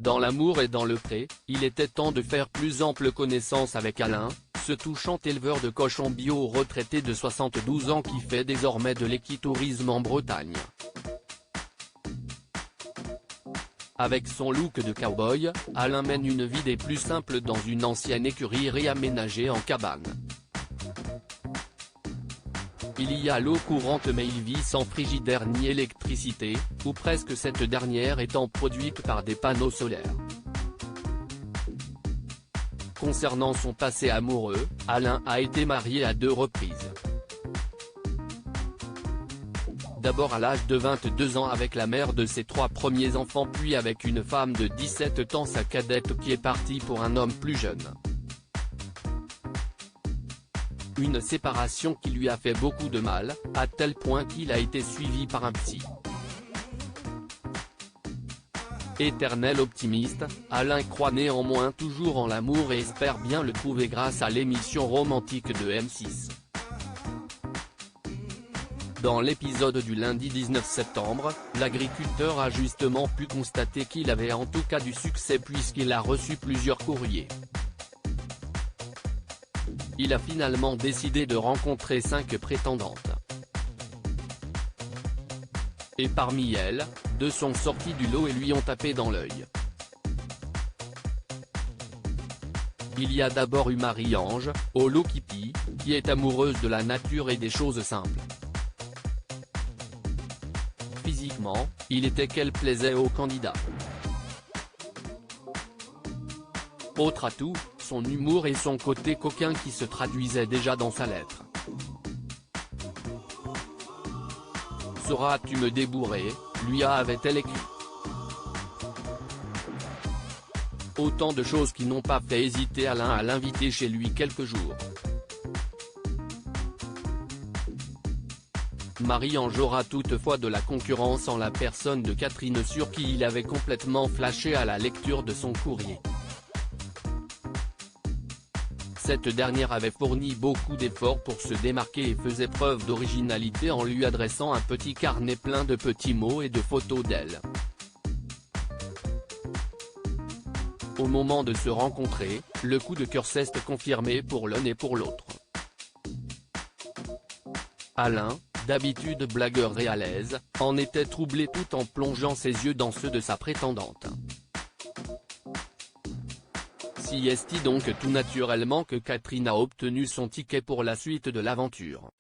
Dans l'amour et dans le pré, il était temps de faire plus ample connaissance avec Alain, ce touchant éleveur de cochons bio retraité de 72 ans qui fait désormais de l'équitourisme en Bretagne. Avec son look de cow-boy, Alain mène une vie des plus simples dans une ancienne écurie réaménagée en cabane. Il y a l'eau courante mais il vit sans frigidaire ni électricité, ou presque, cette dernière étant produite par des panneaux solaires. Concernant son passé amoureux, Alain a été marié à 2 reprises. D'abord à l'âge de 22 ans avec la mère de ses 3 premiers enfants, puis avec une femme de 17 ans, sa cadette, qui est partie pour un homme plus jeune. Une séparation qui lui a fait beaucoup de mal, à tel point qu'il a été suivi par un psy. Éternel optimiste, Alain croit néanmoins toujours en l'amour et espère bien le trouver grâce à l'émission romantique de M6. Dans l'épisode du lundi 19 septembre, l'agriculteur a justement pu constater qu'il avait en tout cas du succès puisqu'il a reçu plusieurs courriers. Il a finalement décidé de rencontrer 5 prétendantes. Et parmi elles, 2 sont sorties du lot et lui ont tapé dans l'œil. Il y a d'abord eu Marie-Ange, Holo Kitty, qui est amoureuse de la nature et des choses simples. Physiquement, il était qu'elle plaisait aux candidats. Autre atout, son humour et son côté coquin qui se traduisait déjà dans sa lettre. Sauras-tu me débourrer, lui avait-elle écrit. Autant de choses qui n'ont pas fait hésiter Alain à l'inviter chez lui quelques jours. Marie-Ange aura toutefois de la concurrence en la personne de Catherine, sur qui il avait complètement flashé à la lecture de son courrier. Cette dernière avait fourni beaucoup d'efforts pour se démarquer et faisait preuve d'originalité en lui adressant un petit carnet plein de petits mots et de photos d'elle. Au moment de se rencontrer, le coup de cœur s'est confirmé pour l'un et pour l'autre. Alain, d'habitude blagueur et à l'aise, en était troublé tout en plongeant ses yeux dans ceux de sa prétendante. Si est donc tout naturellement que Catherine a obtenu son ticket pour la suite de l'aventure.